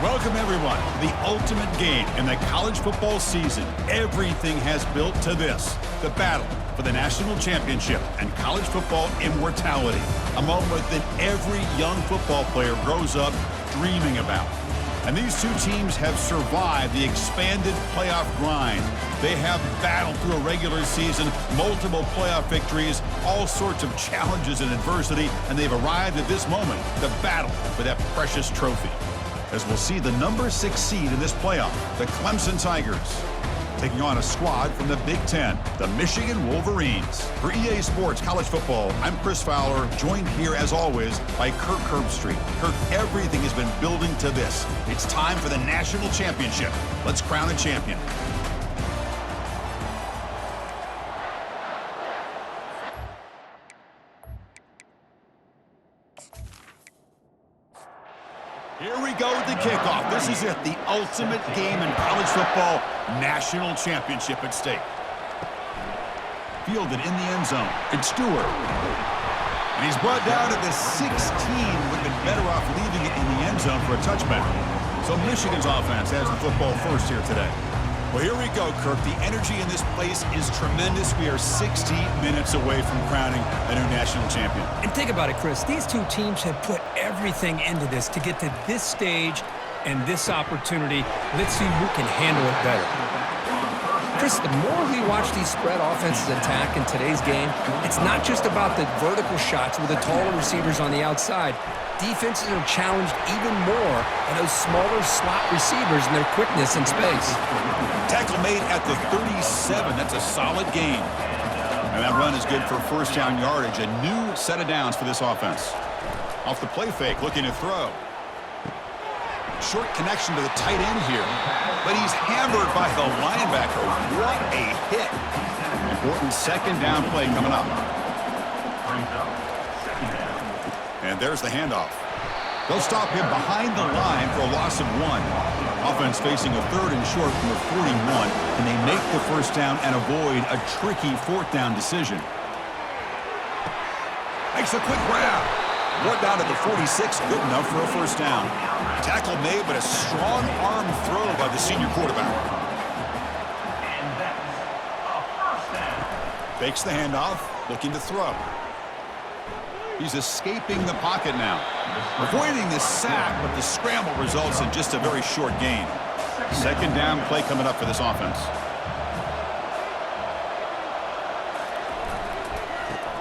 Welcome, everyone, to the ultimate game in the college football season. Everything has built to this, the battle for the national championship and college football immortality, a moment that every young football player grows up dreaming about. And these two teams have survived the expanded playoff grind. They have battled through a regular season, multiple playoff victories, all sorts of challenges and adversity, and they've arrived at this moment, the battle for that precious trophy. As we'll see the number 6 seed in this playoff, the Clemson Tigers, taking on a squad from the Big Ten, the Michigan Wolverines. For EA Sports College Football, I'm Chris Fowler, joined here as always by Kirk Herbstreit. Kirk, everything has been building to this. It's time for the national championship. Let's crown a champion. Here we go with the kickoff. This is it, the ultimate game in college football, national championship at stake. Fielded in the end zone, it's Stewart. And he's brought down at the 16. Would have been better off leaving it in the end zone for a touchback. So Michigan's offense has the football first here today. Well, here we go, Kirk. The energy in this place is tremendous. We are 60 minutes away from crowning a new national champion. And think about it, Chris. These two teams have put everything into this to get to this stage and this opportunity. Let's see who can handle it better. Chris, the more we watch these spread offenses attack in today's game, it's not just about the vertical shots with the taller receivers on the outside. Defenses are challenged even more by those smaller slot receivers and their quickness in space. Tackle made at the 37. That's a solid gain. And that run is good for first down yardage. A new set of downs for this offense. Off the play fake, looking to throw. Short connection to the tight end here. But he's hammered by the linebacker. What a hit. Important second down play coming up. And there's the handoff. They'll stop him behind the line for a loss of 1. Offense facing a 3rd and short from the 41. Can they make the first down and avoid a tricky 4th down decision? Makes a quick grab. Brought down at the 46. Good enough for a first down. Tackle made, but a strong arm throw by the senior quarterback. Fakes the handoff. Looking to throw. He's escaping the pocket now. Avoiding the sack, but the scramble results in just a very short gain. Second down play coming up for this offense.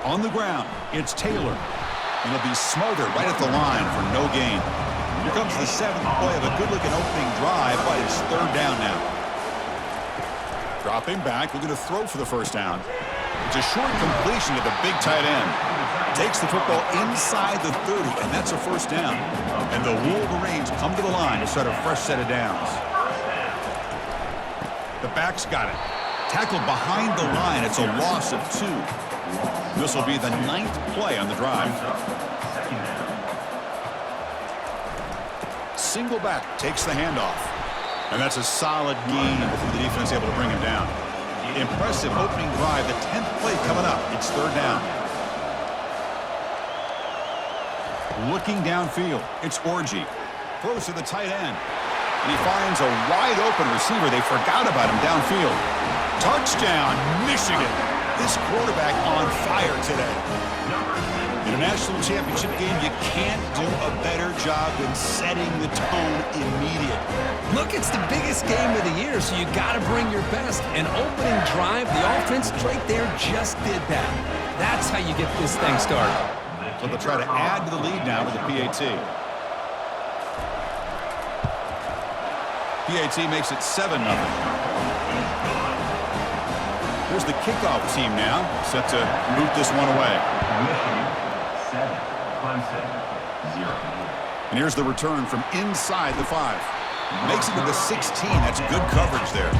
On the ground, it's Taylor. And he'll be smothered right at the line for no gain. Here comes the 7th play of a good-looking opening drive, but it's 3rd down now. Dropping back, looking to throw for the first down. It's a short completion to the big tight end. Takes the football inside the 30, and that's a first down. And the Wolverines come to the line to start a fresh set of downs. The back's got it. Tackled behind the line. It's a loss of 2. This will be the 9th play on the drive. Single back takes the handoff. And that's a solid gain before the defense able to bring him down. Impressive opening drive. The 10th play coming up. It's 3rd down. Looking downfield, it's Orgy. Throws to the tight end. And he finds a wide-open receiver. They forgot about him downfield. Touchdown, Michigan. This quarterback on fire today. In a national championship game, you can't do a better job than setting the tone immediately. Look, it's the biggest game of the year, so you got to bring your best. An opening drive, the offense right there just did that. That's how you get this thing started. So they'll try to add to the lead now with the PAT. PAT makes it 7-0. Here's the kickoff team now, set to boot this one away. Michigan 7, Clemson 0. And here's the return from inside the 5. Makes it to the 16. That's good coverage there.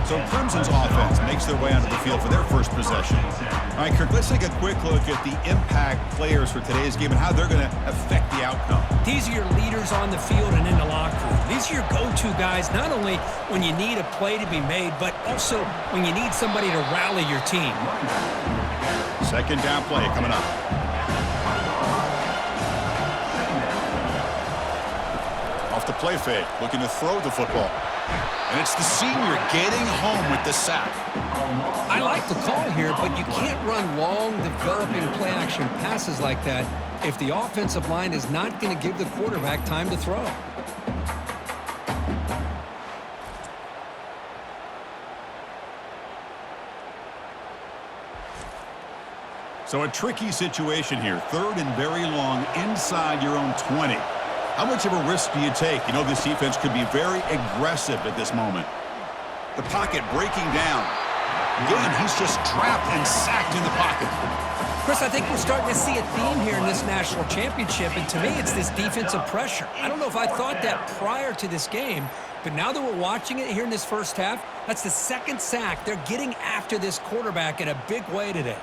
So Clemson's offense makes their way onto the field for their first possession. All right, Kirk, let's take a quick look at the impact players for today's game and how they're going to affect the outcome. These are your leaders on the field and in the locker room. These are your go-to guys, not only when you need a play to be made, but also when you need somebody to rally your team. Second down play coming up. Off the play fake, looking to throw the football. And it's the senior getting home with the sack. I like the call here, but you can't run long, developing play-action passes like that if the offensive line is not going to give the quarterback time to throw. So a tricky situation here. 3rd and very long inside your own 20. How much of a risk do you take? You know, this defense could be very aggressive at this moment. The pocket breaking down. Again, he's just trapped and sacked in the pocket. Chris, I think we're starting to see a theme here in this national championship, and to me, it's this defensive pressure. I don't know if I thought that prior to this game, but now that we're watching it here in this first half, that's the 2nd sack. They're getting after this quarterback in a big way today.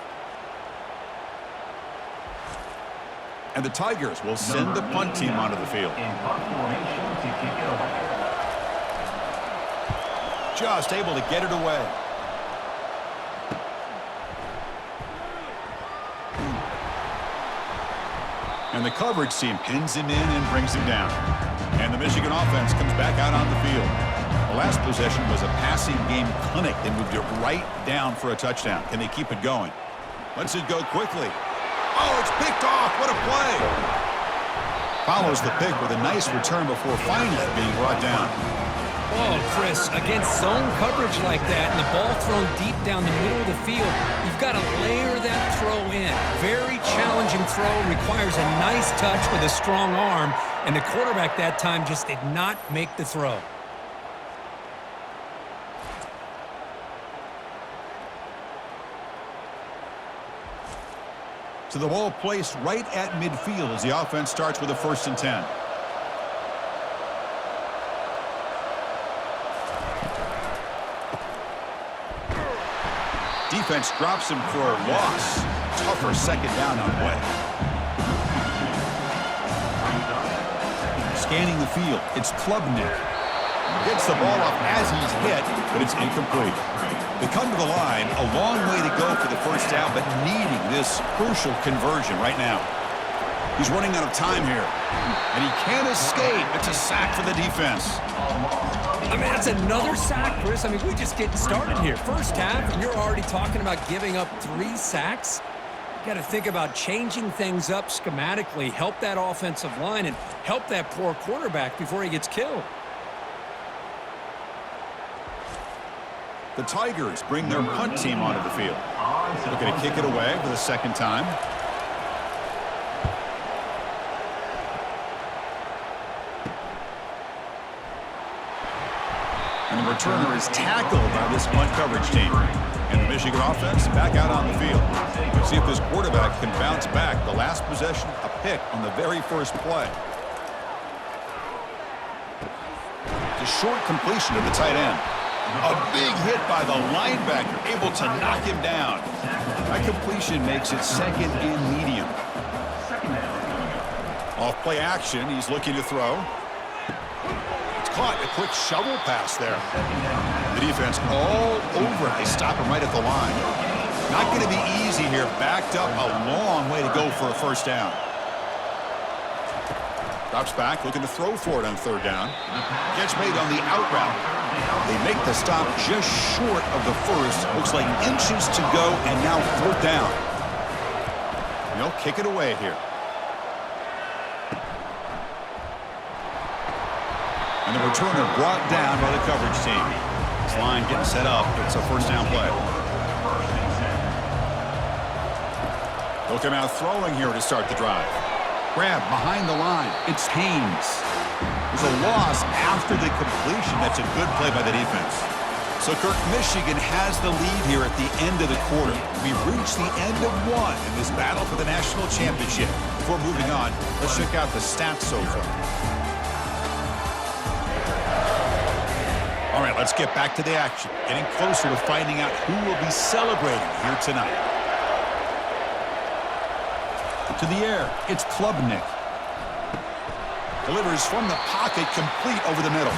And the Tigers will send the punt team onto the field. Just able to get it away. And the coverage team pins him in and brings him down. And the Michigan offense comes back out on the field. The last possession was a passing game clinic. They moved it right down for a touchdown. Can they keep it going? Let's it go quickly. Oh, it's picked off. What a play. Follows the pick with a nice return before finally being brought down. Oh, Chris, against zone coverage like that and the ball thrown deep down the middle of the field, you've got to layer that throw in. Very challenging throw, requires a nice touch with a strong arm, and the quarterback that time just did not make the throw. So the ball placed right at midfield as the offense starts with a 1st and 10. Defense drops him for a loss. Tougher 2nd down on the way. Scanning the field, it's Klubnik. Gets the ball off as he's hit, but it's incomplete. They come to the line, a long way to go for the 1st down, but needing this crucial conversion right now. He's running out of time here, and he can't escape. It's a sack for the defense. I mean, that's another sack, Chris. I mean, we're just getting started here. First half, and you're already talking about giving up 3 sacks. You got to think about changing things up schematically, help that offensive line, and help that poor quarterback before he gets killed. The Tigers bring their punt team onto the field. Looking to kick it away for the 2nd time. And the returner is tackled by this punt coverage team. And the Michigan offense back out on the field. Let's see if this quarterback can bounce back. The last possession, a pick on the very first play. It's a short completion to the tight end. A big hit by the linebacker, able to knock him down. That completion makes it 2nd and medium. Off play action, he's looking to throw. It's caught, a quick shovel pass there. The defense all over it. They stop him right at the line. Not going to be easy here. Backed up a long way to go for a 1st down. Drops back, looking to throw for it on 3rd down. Catch made on the out route. They make the stop just short of the 1st. Looks like inches to go, and now 4th down. They'll kick it away here. And the returner brought down by the coverage team. This line getting set up. It's a 1st down play. Looking out throwing here to start the drive. Grab behind the line. It's Haynes. There's a loss after the completion. That's a good play by the defense. So, Kirk, Michigan has the lead here at the end of the quarter. We've reached the end of 1 in this battle for the national championship. Before moving on, let's check out the stats so far. All right, let's get back to the action. Getting closer to finding out who will be celebrating here tonight. To the air, it's Klubnik. Delivers from the pocket, complete over the middle.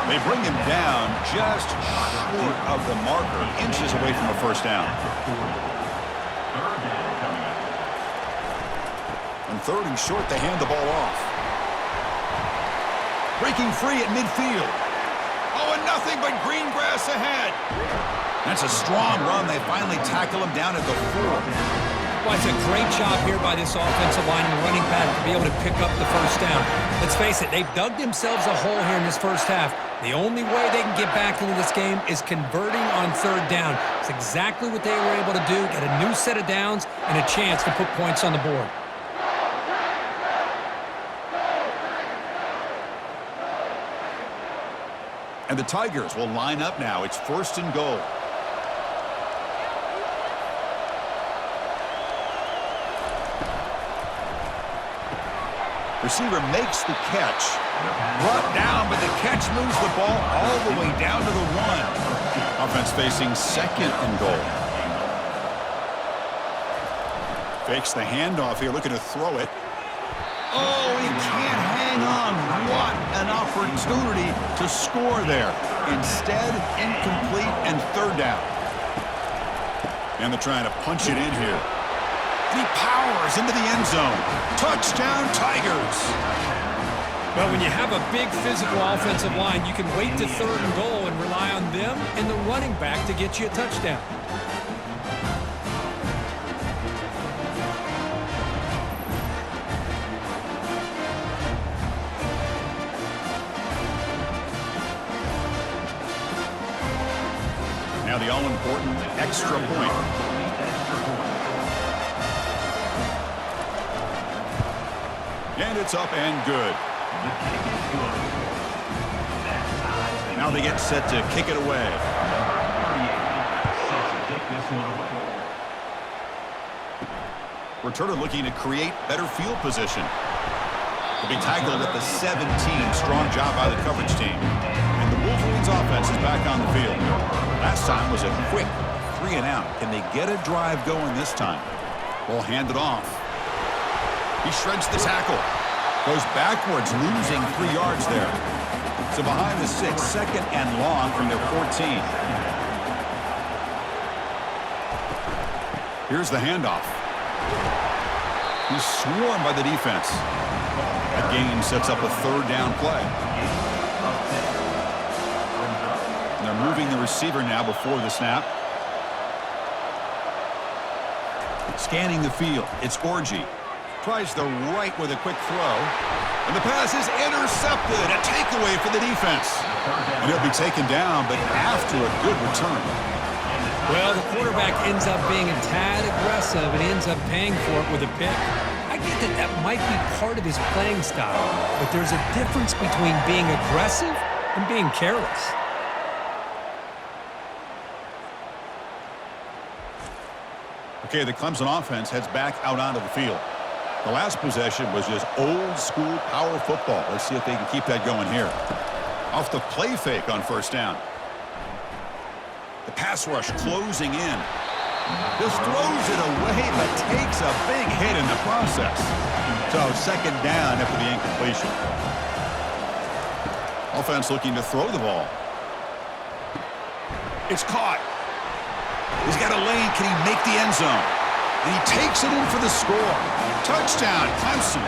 They bring him down just short of the marker, inches away from a 1st down. On 3rd and short, they hand the ball off. Breaking free at midfield. Oh, and nothing but green grass ahead. That's a strong run. They finally tackle him down at the 4. Well, it's a great job here by this offensive line and running back to be able to pick up the first down. Let's face it, they've dug themselves a hole here in this first half. The only way they can get back into this game is converting on third down. It's exactly what they were able to do, get a new set of downs and a chance to put points on the board. And the Tigers will line up now. It's 1st and goal. Receiver makes the catch. Brought down, but the catch moves the ball all the way down to the 1. Offense facing 2nd and goal. Fakes the handoff here, looking to throw it. Oh, he can't hang on. What an opportunity to score there. Instead, incomplete and 3rd down. And they're trying to punch it in here. And he powers into the end zone. Touchdown, Tigers. Well, when you have a big physical offensive line, you can wait to 3rd and goal and rely on them and the running back to get you a touchdown. Now the all-important extra point. And it's up and good. Now they get set to kick it away. Returner looking to create better field position. To be tackled at the 17. Strong job by the coverage team. And the Wolverines offense is back on the field. Last time was a quick 3 and out. Can they get a drive going this time? Ball handed off. He shreds the tackle. Goes backwards, losing 3 yards there. So behind the 6, 2nd and long from their 14. Here's the handoff. He's swarmed by the defense. That gain sets up a 3rd down play. And they're moving the receiver now before the snap. Scanning the field. It's Orji. Tries the right with a quick throw. And the pass is intercepted. A takeaway for the defense. And he'll be taken down, but after a good return. Well, the quarterback ends up being a tad aggressive and ends up paying for it with a pick. I get that that might be part of his playing style, but there's a difference between being aggressive and being careless. Okay, the Clemson offense heads back out onto the field. The last possession was just old-school power football. Let's see if they can keep that going here. Off the play fake on 1st down. The pass rush closing in. Just throws it away, but takes a big hit in the process. So 2nd down after the incompletion. Offense looking to throw the ball. It's caught. He's got a lane. Can he make the end zone? And he takes it in for the score. Touchdown, Clemson.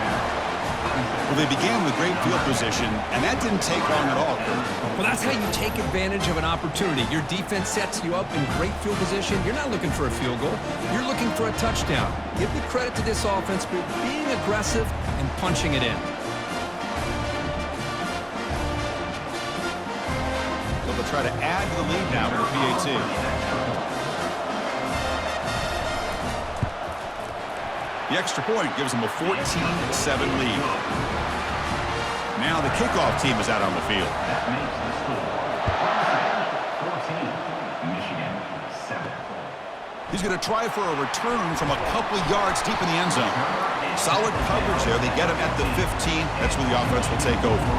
Well, they began with great field position, and that didn't take long at all, Kurt. Well, that's how you take advantage of an opportunity. Your defense sets you up in great field position. You're not looking for a field goal. You're looking for a touchdown. Give the credit to this offense for being aggressive and punching it in. So they'll try to add to the lead now with the PAT. The extra point gives them a 14-7 lead. Now the kickoff team is out on the field. That makes the score 14, Michigan 7. He's going to try for a return from a couple yards deep in the end zone. Solid coverage there. They get him at the 15. That's where the offense will take over.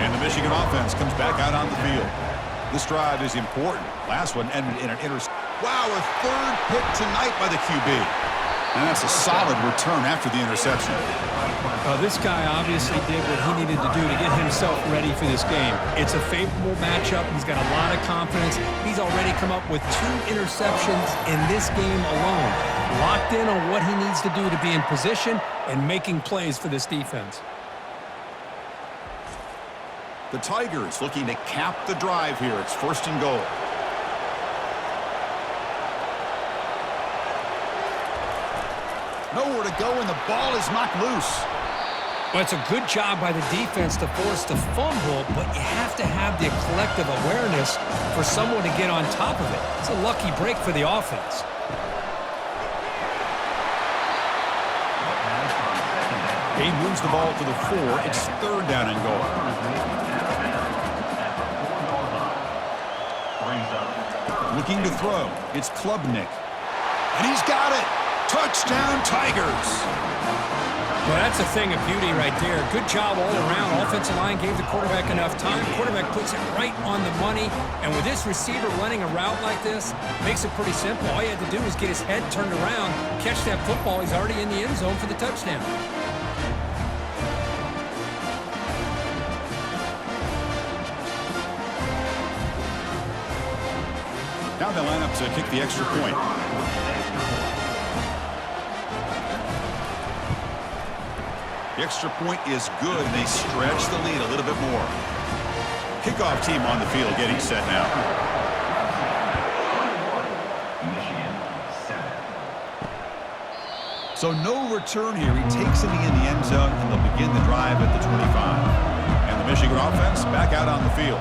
And the Michigan offense comes back out on the field. This drive is important. Last one ended in an interception. Wow, a 3rd pick tonight by the QB. And that's a solid return after the interception. This guy obviously did what he needed to do to get himself ready for this game. It's a favorable matchup. He's got a lot of confidence. He's already come up with 2 interceptions in this game alone. Locked in on what he needs to do to be in position and making plays for this defense. The Tigers looking to cap the drive here. It's 1st and goal. Nowhere to go, and the ball is knocked loose. Well, it's a good job by the defense to force the fumble, but you have to have the collective awareness for someone to get on top of it. It's a lucky break for the offense. He moves the ball to the 4. It's 3rd down and goal. Looking to throw. It's Klubnik. And he's got it. Touchdown, Tigers. Well, that's a thing of beauty right there. Good job all around. Offensive line gave the quarterback enough time. Quarterback puts it right on the money. And with this receiver running a route like this, makes it pretty simple. All you had to do was get his head turned around, catch that football. He's already in the end zone for the touchdown. Now they line up to kick the extra point. The extra point is good, and they stretch the lead a little bit more. Kickoff team on the field getting set now. So no return here. He takes it in the end zone, and they'll begin the drive at the 25. And the Michigan offense back out on the field.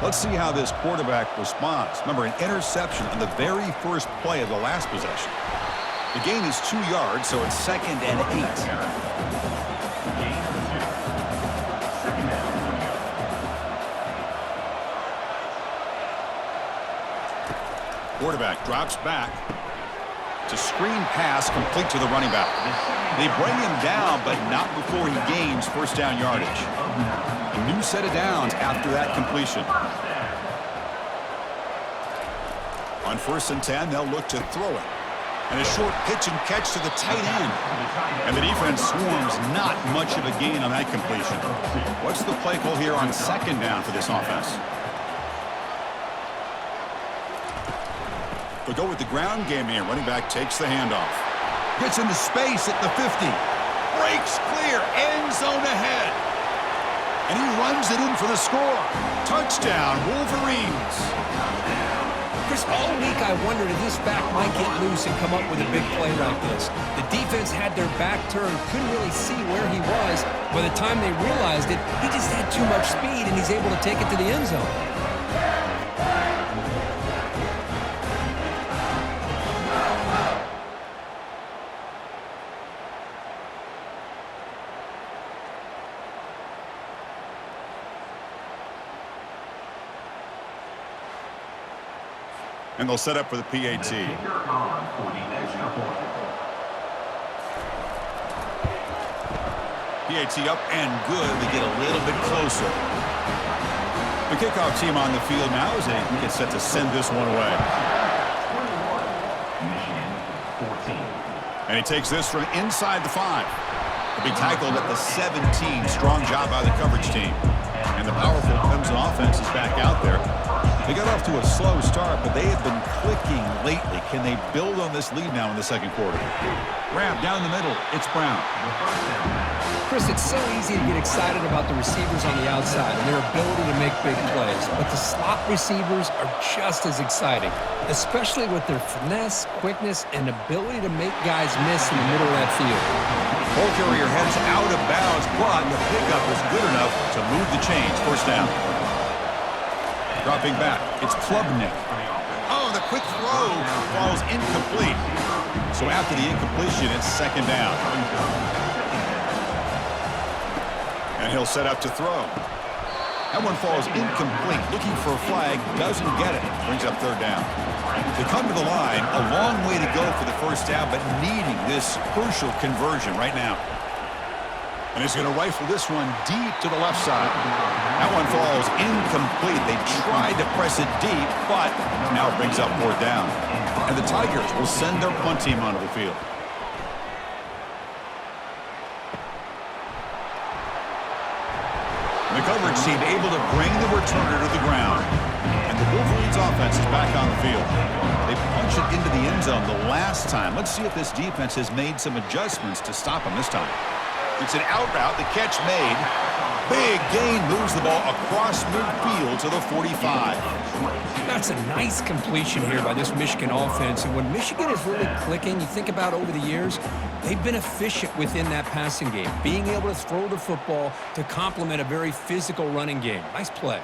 Let's see how this quarterback responds. Remember, an interception on the very first play of the last possession. The gain is 2 yards, so it's 2nd and 8. Quarterback drops back. It's a screen pass complete to the running back. They bring him down, but not before he gains 1st down yardage. A new set of downs after that completion. On 1st and 10, they'll look to throw it. And a short pitch and catch to the tight end. And the defense swarms not much of a gain on that completion. What's the play call here on 2nd down for this offense? They'll go with the ground game here. Running back takes the handoff. Gets into space at the 50. Breaks clear. End zone ahead. And he runs it in for the score. Touchdown, Wolverines. Chris, all week I wondered if this back might get loose and come up with a big play like this. The defense had their back turned, couldn't really see where he was. By the time they realized it, he just had too much speed, and he's able to take it to the end zone. And they'll set up for the PAT. PAT up and good. They get a little bit closer. The kickoff team on the field now as they get set to send this one away. And he takes this from inside the 5. He'll be tackled at the 17. Strong job by the coverage team. And the powerful Clemson offense is back out there. They got off to a slow start, but they have been clicking lately. Can they build on this lead now in the 2nd quarter? Grab down the middle. It's Brown. Chris, it's so easy to get excited about the receivers on the outside and their ability to make big plays. But the slot receivers are just as exciting, especially with their finesse, quickness, and ability to make guys miss in the middle of that field. Ball carrier heads out of bounds, but the pickup was good enough to move the chains. 1st down. Dropping back, it's Klubnik. Oh, the quick throw falls incomplete. So after the incompletion, it's 2nd down. And he'll set up to throw. That one falls incomplete. Looking for a flag, doesn't get it. Brings up 3rd down. They come to the line, a long way to go for the 1st down, but needing this crucial conversion right now. And he's going to rifle this one deep to the left side. That one falls incomplete. They tried to press it deep, but now it brings up 4th down. And the Tigers will send their punt team onto the field. The coverage team able to bring the returner to the ground. And the Wolverines offense is back on the field. They punch it into the end zone the last time. Let's see if this defense has made some adjustments to stop them this time. It's an out route, the catch made. Big gain moves the ball across midfield to the 45. That's a nice completion here by this Michigan offense. And when Michigan is really clicking, you think about over the years, they've been efficient within that passing game, being able to throw the football to complement a very physical running game. Nice play.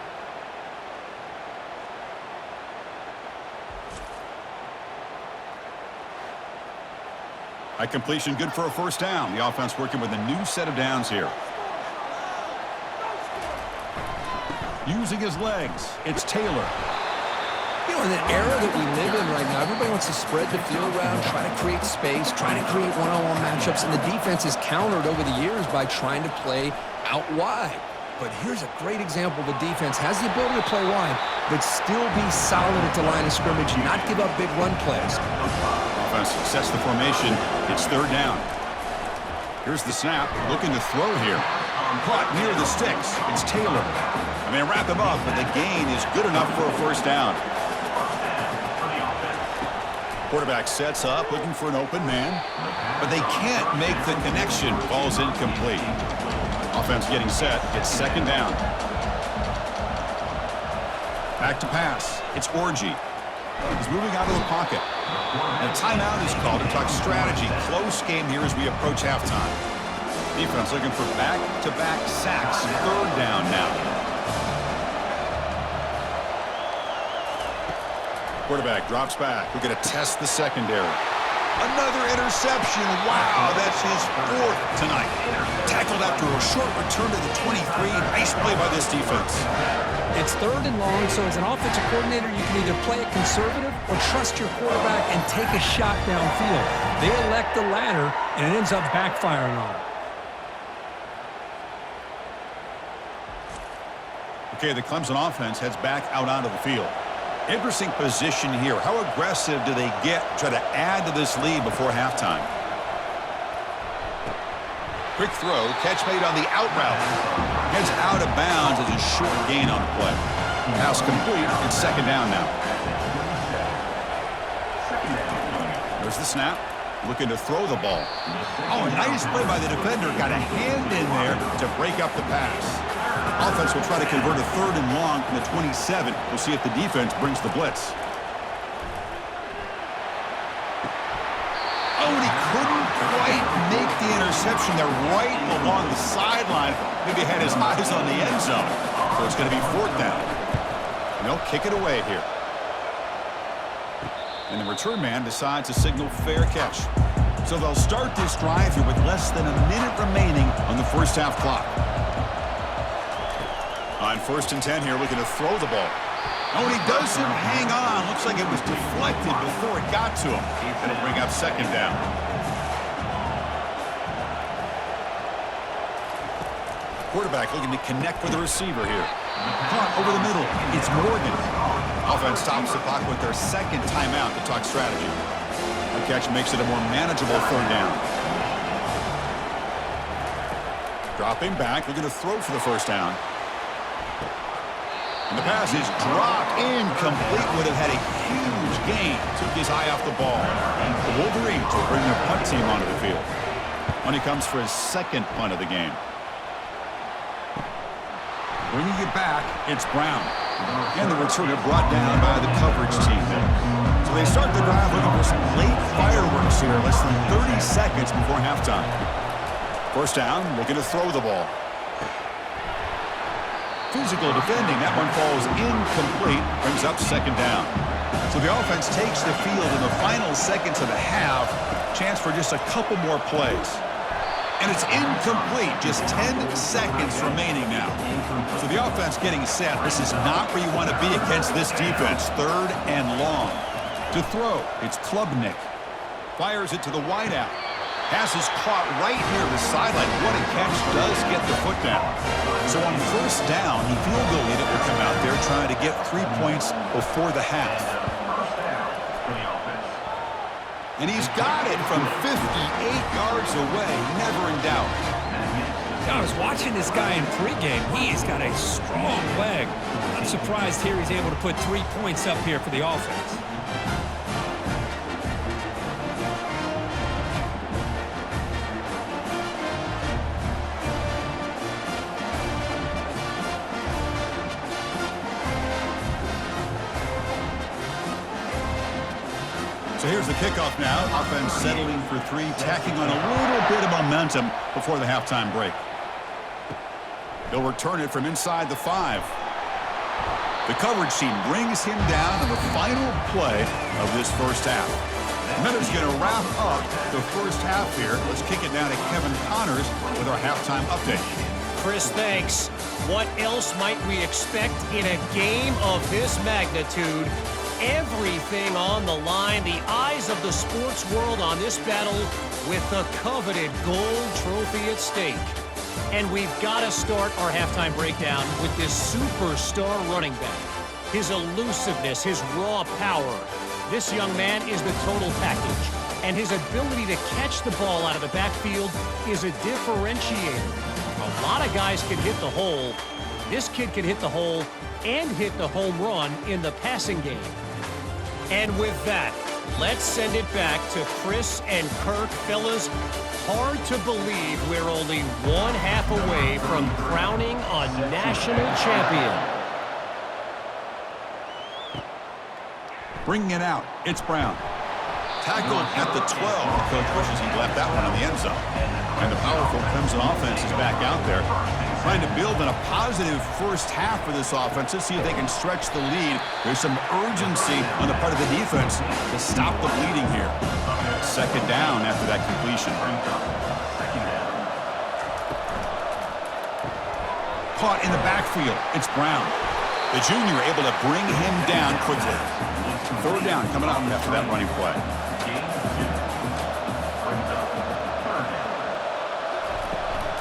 That completion good for a first down. The offense working with a new set of downs here. Using his legs, it's Taylor. You know, in the era that we live in right now, everybody wants to spread the field around, try to create space, try to create one-on-one matchups, and the defense is countered over the years by trying to play out wide. But here's a great example. The defense has the ability to play wide, but still be solid at the line of scrimmage and not give up big run plays. Offense sets the formation. It's third down. Here's the snap. Looking to throw here. Caught near the sticks. It's Taylor. I mean, wrap him up, but the gain is good enough for a first down. Quarterback sets up, looking for an open man, but they can't make the connection. Ball's incomplete. Offense getting set. It's second down. Back to pass. It's Orji. He's moving out of the pocket. And a timeout is called to talk strategy. Close game here as we approach halftime. Defense looking for back-to-back sacks. Third down now. Quarterback drops back. We're going to test the secondary. Another interception. Wow, that's his fourth tonight. Tackled after a short return to the 23. Nice play by this defense. It's third and long, so as an offensive coordinator, you can either play it conservative or trust your quarterback and take a shot downfield. They elect the latter, and it ends up backfiring on them. Okay, the Clemson offense heads back out onto the field. Interesting position here. How aggressive do they get to try to add to this lead before halftime? Quick throw, catch made on the out route. Heads out of bounds as a short gain on the play. Pass complete. It's second down now. There's the snap. Looking to throw the ball. Oh, nice play by the defender. Got a hand in there to break up the pass. Offense will try to convert a third and long from the 27. We'll see if the defense brings the blitz. Oh, and he couldn't quite make the interception. They're right along the sideline. Maybe had his eyes on the end zone. So it's going to be fourth down. And they'll kick it away here. And the return man decides to signal fair catch. So they'll start this drive here with less than a minute remaining on the first half clock. On first and 10 here, looking to throw the ball. Oh, and he doesn't hang on. Looks like it was deflected before it got to him. That'll bring up second down. Quarterback looking to connect with the receiver here. Caught over the middle. It's Morgan. Offense stops the clock with their second timeout to talk strategy. The catch makes it a more manageable third down. Dropping back, looking to throw for the first down. And the pass is dropped. Incomplete. Would have had a huge gain. Took his eye off the ball. The Wolverines will bring their punt team onto the field. When he comes for his second punt of the game. Bringing it back, it's Brown. And the returner brought down by the coverage team. So they start the drive looking for some late fireworks here. Less than 30 seconds before halftime. First down, looking to throw the ball. Physical defending. That one falls incomplete. Brings up second down. So the offense takes the field in the final seconds of the half. Chance for just a couple more plays. And it's incomplete. Just 10 seconds remaining now. So the offense getting set. This is not where you want to be against this defense. Third and long. To throw, it's Klubnik. Fires it to the wideout. Pass is caught right near the sideline. What a catch. Does get the foot down. So on first down, the field goal unit will come out there trying to get 3 points before the half. And he's got it from 58 yards away. Never in doubt. I was watching this guy in pregame. He's got a strong leg. I'm surprised here he's able to put 3 points up here for the offense. So here's the kickoff now. Offense settling for three, tacking on a little bit of momentum before the halftime break. They'll return it from inside the 5. The coverage team brings him down in the final play of this first half. Miller's going to wrap up the first half here. Let's kick it down to Kevin Connors with our halftime update. Chris, thanks. What else might we expect in a game of this magnitude? Everything on the line, the eyes of the sports world on this battle with the coveted gold trophy at stake. And we've got to start our halftime breakdown with this superstar running back. His elusiveness, his raw power. This young man is the total package. And his ability to catch the ball out of the backfield is a differentiator. A lot of guys can hit the hole. This kid can hit the hole and hit the home run in the passing game. And with that, let's send it back to Chris and Kirk. Fellas, hard to believe we're only one half away from crowning a national champion. Bringing it out, it's Brown. Tackled at the 12. The coach wishes he left that one in the end zone. And the powerful Clemson offense is back out there, trying to build in a positive first half for this offense. Let's see if they can stretch the lead. There's some urgency on the part of the defense to stop the bleeding here. Second down after that completion. Caught in the backfield. It's Brown. The junior able to bring him down quickly. Third down coming up after that running play.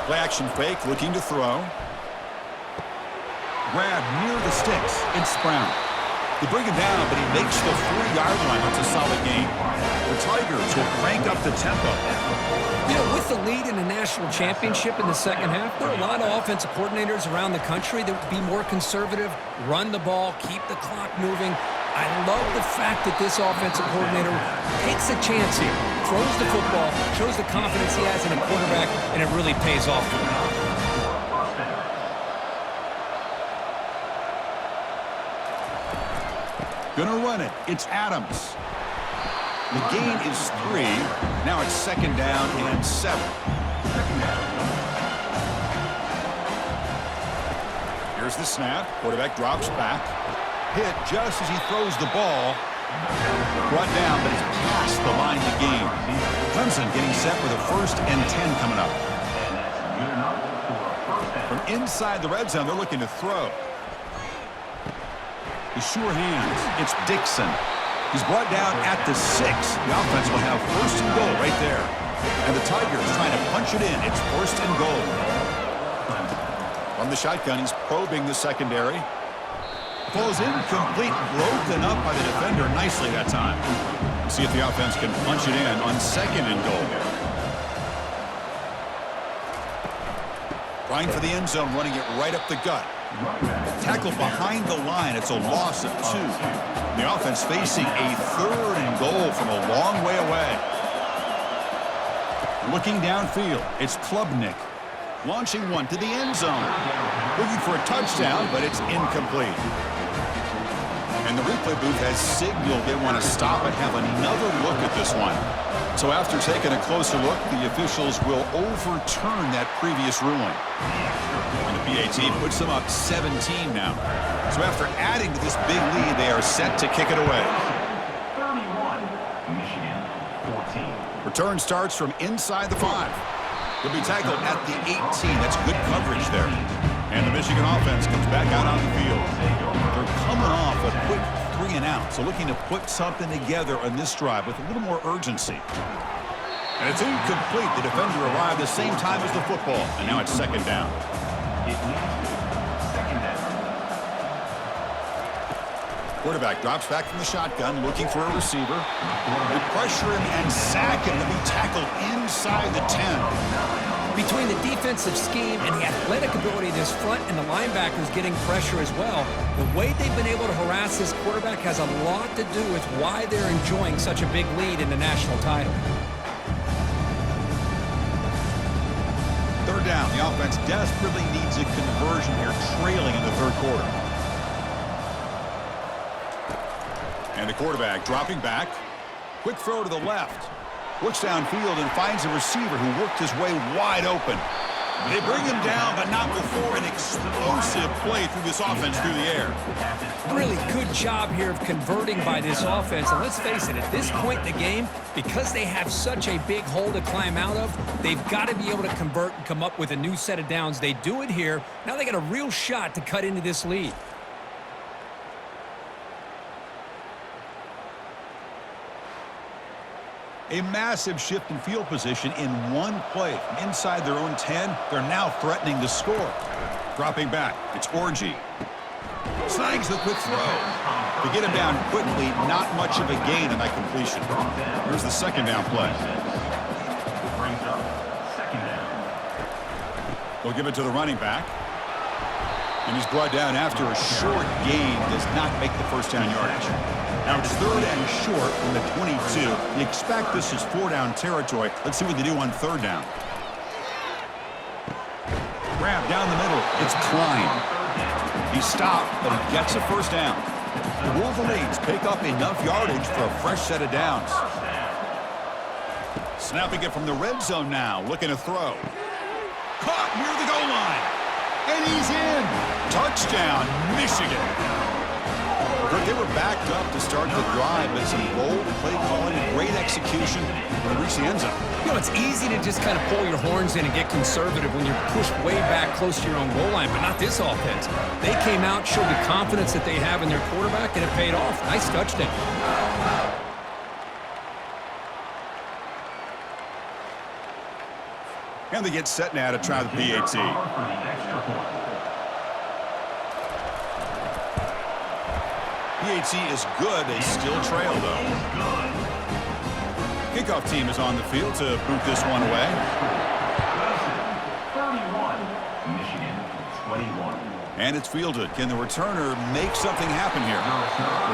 Play action fake, looking to throw. Grab near the sticks. It's Brown. They bring him down, but he makes the 4-yard line. That's a solid game. The Tigers will crank up the tempo. You know, with the lead in the national championship in the second half, there are a lot of offensive coordinators around the country that would be more conservative, run the ball, keep the clock moving. I love the fact that this offensive coordinator takes a chance here, throws the football, shows the confidence he has in a quarterback, and it really pays off for him. Gonna run it. It's Adams. The gain is 3. Now it's second down and 7. Here's the snap. Quarterback drops back. Hit just as he throws the ball. Brought down, but it's past the line to gain. Clemson getting set with a 1st and 10 coming up. From inside the red zone, they're looking to throw. The sure hands. It's Dixon. He's brought down at the 6. The offense will have 1st and goal right there. And the Tigers trying to punch it in. It's 1st and goal. From the shotgun, he's probing the secondary. Falls incomplete, broken up by the defender nicely that time. See if the offense can punch it in on 2nd and goal. Trying for the end zone, running it right up the gut. Tackled behind the line. It's a loss of 2. The offense facing a 3rd and goal from a long way away. Looking downfield, it's Klubnik. Launching one to the end zone. Looking for a touchdown, but it's incomplete. And the replay booth has signaled they want to stop and have another look at this one. So after taking a closer look, the officials will overturn that previous ruling. And the PAT puts them up 17 now. So after adding to this big lead, they are set to kick it away. 31, Michigan, 14. Return starts from inside the 5. He'll be tackled at the 18. That's good coverage there. And the Michigan offense comes back out on the field. They're coming off a quick 3 and out, so looking to put something together on this drive with a little more urgency. And it's incomplete. The defender arrived the same time as the football, and now it's second down. It leads to second down. Quarterback drops back from the shotgun, looking for a receiver. They pressure him and sack him to be tackled inside the 10. Between the defensive scheme and the athletic ability of this front and the linebackers getting pressure as well, the way they've been able to harass this quarterback has a lot to do with why they're enjoying such a big lead in the national title. Third down. The offense desperately needs a conversion here, trailing in the third quarter. And the quarterback dropping back. Quick throw to the left. Looks downfield and finds a receiver who worked his way wide open. They bring him down, but not before an explosive play through this offense through the air. Really good job here of converting by this offense. And let's face it, at this point in the game, because they have such a big hole to climb out of, they've got to be able to convert and come up with a new set of downs. They do it here. Now they got a real shot to cut into this lead. A massive shift in field position in one play. From inside their own 10, they're now threatening to score. Dropping back, it's Orji. Snags the quick throw. To get him down quickly, not much of a gain on that completion. Here's the second down play. Brings up second down. They'll give it to the running back. And he's brought down after a short gain. Does not make the first down yardage. Now it's third and short from the 22. You expect this is 4-down territory. Let's see what they do on third down. Grab down the middle. It's Klein. He stopped, but he gets a first down. The Wolverines pick up enough yardage for a fresh set of downs. Snapping it from the red zone now. Looking to throw. Caught near the goal line. And he's in. Touchdown, Michigan. They were backed up to start the drive, but some bold play calling, great execution, and reach the end zone. You know, it's easy to just kind of pull your horns in and get conservative when you're pushed way back close to your own goal line, but not this offense. They came out, showed the confidence that they have in their quarterback, and it paid off. Nice touchdown. And they get set now to try the PAT. PAT is good. They still trail, though. Kickoff team is on the field to boot this one away. 31, Michigan 21. And it's fielded. Can the returner make something happen here?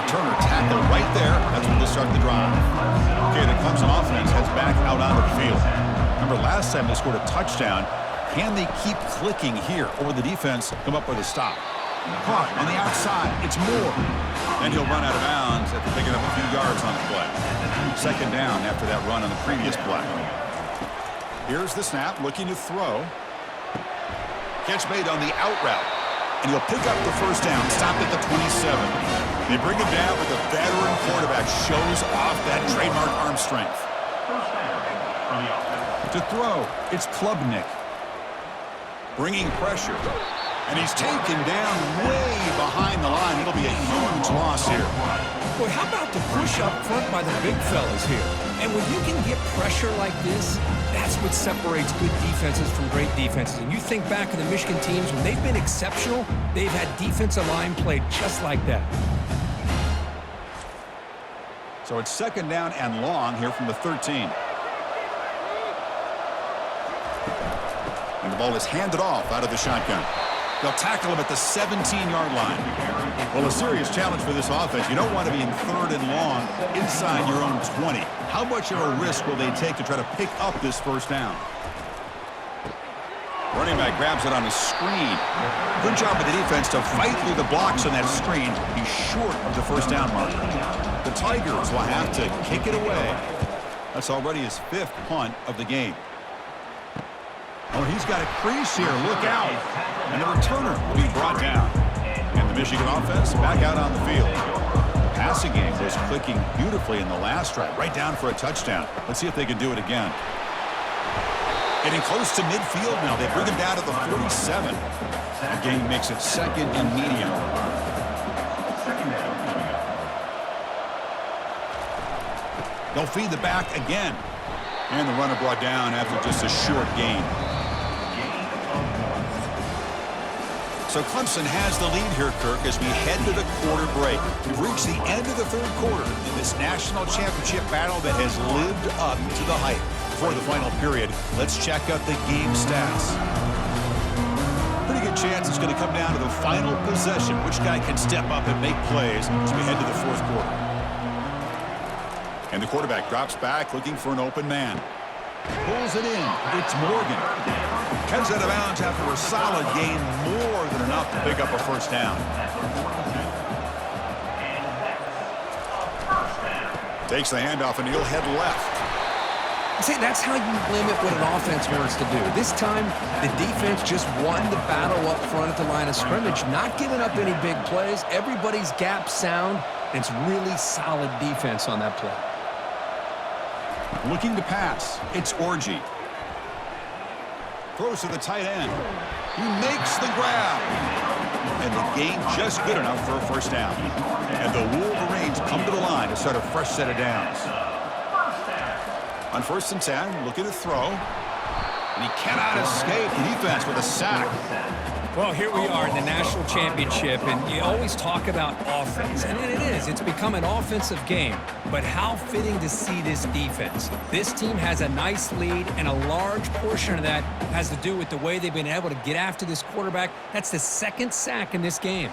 Returner tackle right there. That's when they'll start the drive. Okay, the Clemson offense heads back out onto the field. Remember, last time they scored a touchdown. Can they keep clicking here? Or will the defense come up with a stop? Caught on the outside. It's Moore. And he'll run out of bounds after picking up a few yards on the play. Second down after that run on the previous play. Here's the snap, looking to throw. Catch made on the out route. And he'll pick up the first down, stopped at the 27. They bring him down, but the veteran quarterback shows off that trademark arm strength. First down from the offense. To throw, it's Klubnik. Bringing pressure. And he's taken down way behind the line. It'll be a huge loss here. Boy, how about the push up front by the big fellas here? And when you can get pressure like this, that's what separates good defenses from great defenses. And you think back to the Michigan teams, when they've been exceptional, they've had defensive line played just like that. So it's second down and long here from the 13. And the ball is handed off out of the shotgun. They'll tackle him at the 17-yard line. Well, a serious challenge for this offense. You don't want to be in third and long inside your own 20. How much of a risk will they take to try to pick up this first down? Running back grabs it on a screen. Good job by the defense to fight through the blocks on that screen. He's short of the first down marker. The Tigers will have to kick it away. That's already his 5th punt of the game. Oh, he's got a crease here. Look out. And the returner will be brought down. And the Michigan offense back out on the field. The passing game was clicking beautifully in the last drive. Right down for a touchdown. Let's see if they can do it again. Getting close to midfield now. They bring him down to the 47. The game makes it second and medium. They'll feed the back again. And the runner brought down after just a short gain. So Clemson has the lead here, Kirk, as we head to the quarter break. We've reached the end of the third quarter in this national championship battle that has lived up to the hype. Before the final period, let's check out the game stats. Pretty good chance it's going to come down to the final possession. Which guy can step up and make plays as we head to the fourth quarter. And the quarterback drops back looking for an open man. Pulls it in. It's Morgan. Heads out of bounds after a solid gain, more than enough to pick up a first down. Takes the handoff, and he'll head left. See, that's how you limit what an offense wants to do. This time, the defense just won the battle up front at the line of scrimmage, not giving up any big plays. Everybody's gap sound, and it's really solid defense on that play. Looking to pass. It's Orji. Throws to the tight end. He makes the grab. And the gain just good enough for a first down. And the Wolverines come to the line to start a fresh set of downs. On 1st and 10, looking to throw. And he cannot escape the defense with a sack. Well, here we are in the national championship, and you always talk about offense, and it is. It's become an offensive game. But how fitting to see this defense. This team has a nice lead, and a large portion of that has to do with the way they've been able to get after this quarterback. That's the 2nd sack in this game.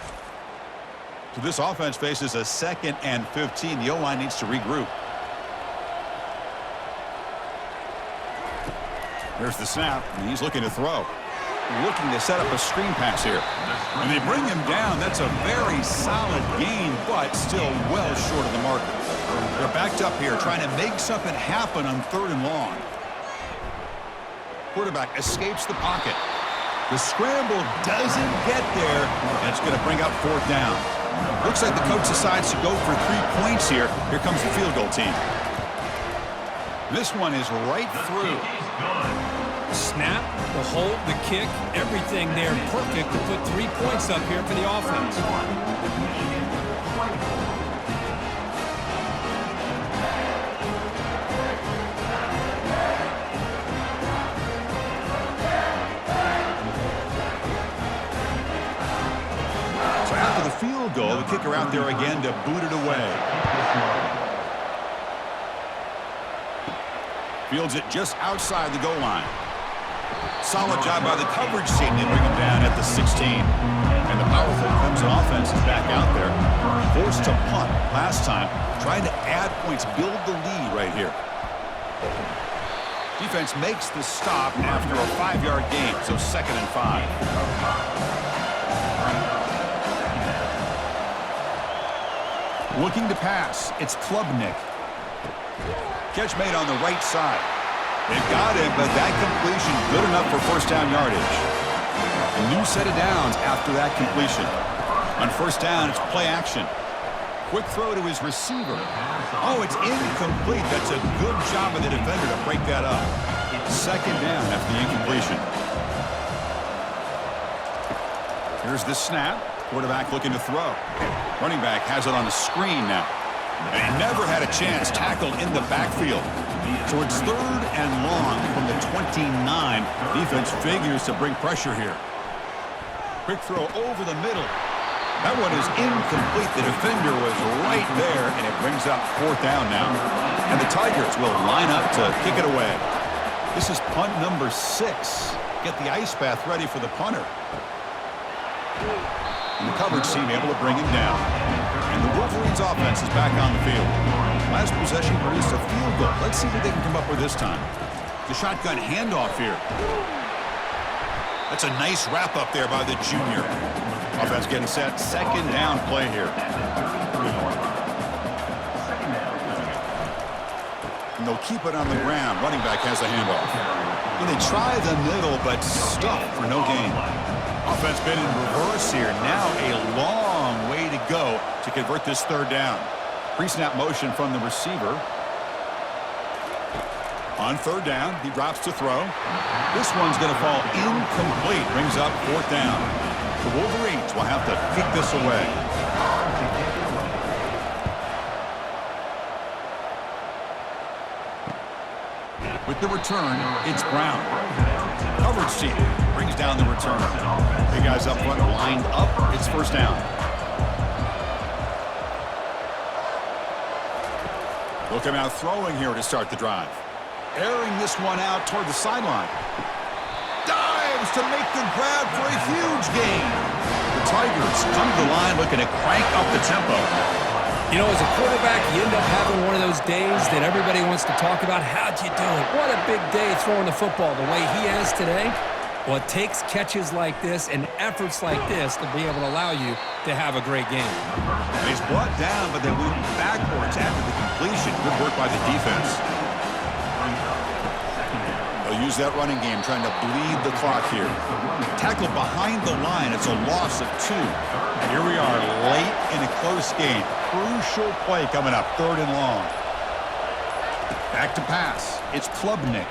So this offense faces a 2nd and 15. The O-line needs to regroup. There's the snap, and he's looking to throw. Looking to set up a screen pass here. And they bring him down. That's a very solid gain, but still well short of the marker. They're backed up here trying to make something happen on 3rd and long. Quarterback escapes the pocket. The scramble doesn't get there, and it's going to bring up 4th down. Looks like the coach decides to go for 3 points here. Here comes the field goal team. This one is right through. Snap, the hold, the kick, everything there perfect to put 3 points up here for the offense. So after the field goal, the kicker out there again to boot it away. Fields it just outside the goal line. Solid job by the coverage team. They bring him down at the 16. And the powerful Clemson offense is back out there. Forced to punt last time. Trying to add points, build the lead right here. Defense makes the stop after a 5-yard gain, so 2nd and 5. Looking to pass. It's Klubnik. Catch made on the right side. They've got him, but that completion good enough for 1st down yardage. A new set of downs after that completion. On 1st down, it's play action. Quick throw to his receiver. Oh, it's incomplete. That's a good job of the defender to break that up. 2nd down after the incompletion. Here's the snap. Quarterback looking to throw. Running back has it on the screen now. And he never had a chance tackled in the backfield. So it's 3rd and long from the 29. Defense figures to bring pressure here. Quick throw over the middle. That one is incomplete. The defender was right there, and it brings up 4th down now. And the Tigers will line up to kick it away. This is punt number 6. Get the ice bath ready for the punter. And the coverage team able to bring him down. And the Wolverines offense is back on the field. Last possession produced a field goal. Let's see what they can come up with this time. The shotgun handoff here. That's a nice wrap up there by the junior. Offense getting set. 2nd down play here. And they'll keep it on the ground. Running back has a handoff. And they try the middle, but stuck for no gain. Offense been in reverse here. Now a long way to go to convert this 3rd down. Pre-snap motion from the receiver. On 3rd down, he drops to throw. This one's going to fall incomplete. Brings up 4th down. The Wolverines will have to kick this away. With the return, it's Brown. Coverage team brings down the return. Big guys up front lined up. It's 1st down. They'll come out throwing here to start the drive. Airing this one out toward the sideline. Dives to make the grab for a huge gain. The Tigers come to the line looking to crank up the tempo. You know, as a quarterback, you end up having one of those days that everybody wants to talk about. How'd you do it? What a big day throwing the football the way he has today. Well, it takes catches like this and efforts like this to be able to allow you to have a great game. And he's brought down, but they went backwards after the completion. Good work by the defense. They'll use that running game, trying to bleed the clock here. Tackle behind the line. It's a loss of 2. Here we are, late in a close game. Crucial play coming up, 3rd and long. Back to pass. It's Klubnik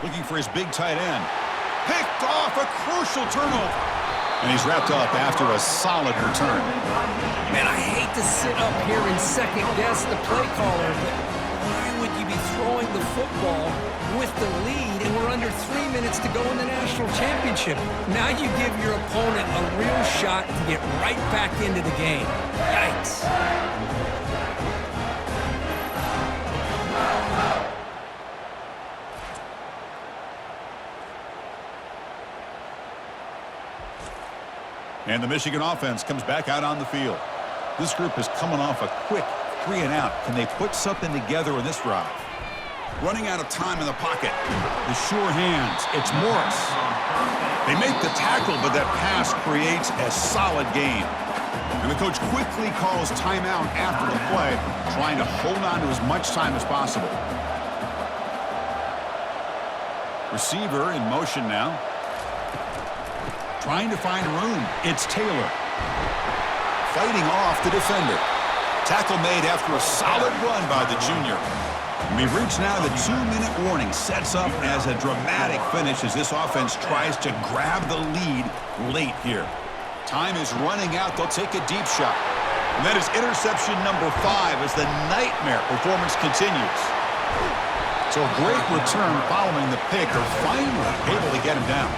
looking for his big tight end. Picked off, a crucial turnover. And he's wrapped up after a solid return. Man, I hate to sit up here and second-guess the play caller, but why would you be throwing the football with the lead and we're under 3 minutes to go in the national championship? Now you give your opponent a real shot to get right back into the game. Yikes. And the Michigan offense comes back out on the field. This group is coming off a quick 3-and-out. Can they put something together in this drive? Running out of time in the pocket. The sure hands. It's Morris. They make the tackle, but that pass creates a solid gain. And the coach quickly calls timeout after the play, trying to hold on to as much time as possible. Receiver in motion now. Trying to find room. It's Taylor. Fighting off the defender. Tackle made after a solid run by the junior. And we've reached now the 2-minute warning. Sets up as a dramatic finish as this offense tries to grab the lead late here. Time is running out. They'll take a deep shot. And that is interception number 5 as the nightmare performance continues. So a great return following the pick. They're finally able to get him down.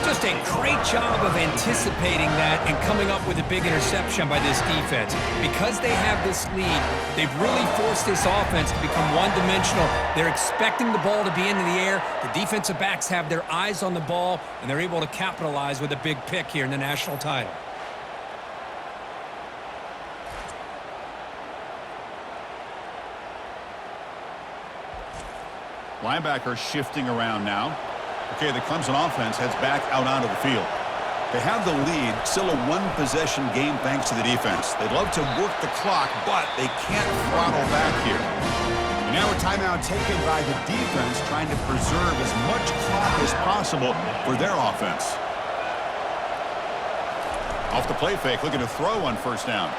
Just a great job of anticipating that and coming up with a big interception by this defense. Because they have this lead, they've really forced this offense to become one-dimensional. They're expecting the ball to be into the air. The defensive backs have their eyes on the ball, and they're able to capitalize with a big pick here in the national title. Linebacker shifting around now. Okay, the Clemson offense heads back out onto the field. They have the lead, still a one-possession game thanks to the defense. They'd love to work the clock, but they can't throttle back here. And now a timeout taken by the defense, trying to preserve as much clock as possible for their offense. Off the play fake, looking to throw on 1st down.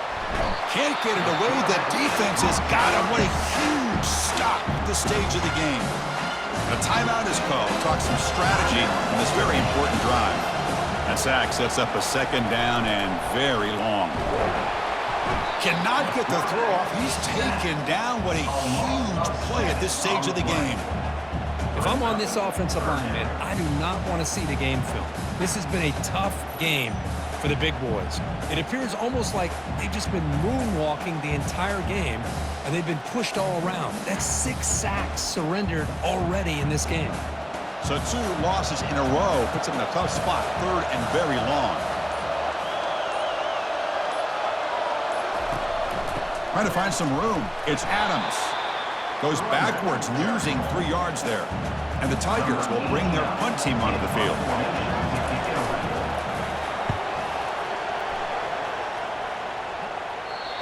Can't get it away. The defense has got him. What a huge stop at this stage of the game. A timeout is called. Talk some strategy on this very important drive. That sack sets up a 2nd down and very long. Cannot get the throw off. He's taken down. What a huge play at this stage of the game. If I'm on this offensive line, man, I do not want to see the game film. This has been a tough game for the big boys. It appears almost like they've just been moonwalking the entire game, and they've been pushed all around. That's 6 sacks surrendered already in this game. So 2 losses in a row puts them in a tough spot, 3rd and very long. Trying to find some room. It's Adams. Goes backwards, losing 3 yards there. And the Tigers will bring their punt team onto the field.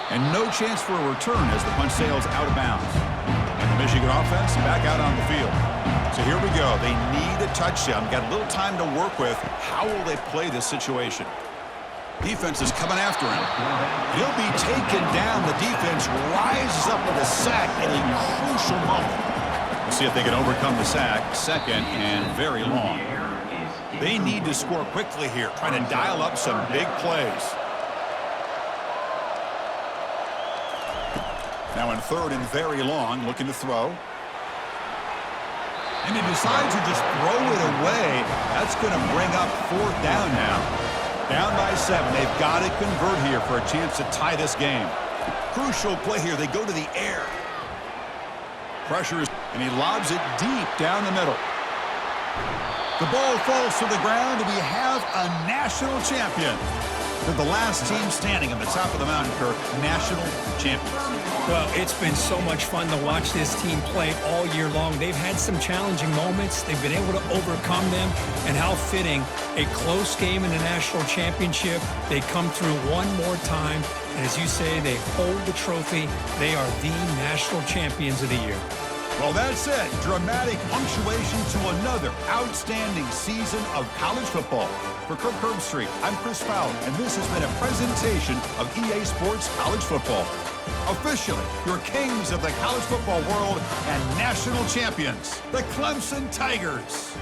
And no chance for a return as the punt sails out of bounds. And the Michigan offense back out on the field. So here we go. They need a touchdown. Got a little time to work with. How will they play this situation? Defense is coming after him. He'll be taken down. The defense rises up with a sack at a crucial moment. We'll see if they can overcome the sack. 2nd and very long. They need to score quickly here, trying to dial up some big plays. Now in 3rd and very long, looking to throw. And he decides to just throw it away. That's going to bring up 4th down now. Down by 7. They've got to convert here for a chance to tie this game. Crucial play here. They go to the air. Pressure is, and he lobs it deep down the middle. The ball falls to the ground, and we have a national champion. They're the last team standing on the top of the mountain, Kirk, national champions. Well, it's been so much fun to watch this team play all year long. They've had some challenging moments. They've been able to overcome them. And how fitting, a close game in the national championship. They come through one more time. And as you say, they hold the trophy. They are the national champions of the year. Well, that's it. Dramatic punctuation to another outstanding season of college football. For Kirk Herbstreit, I'm Chris Fowler, and this has been a presentation of EA Sports College Football. Officially, your kings of the college football world and national champions, the Clemson Tigers.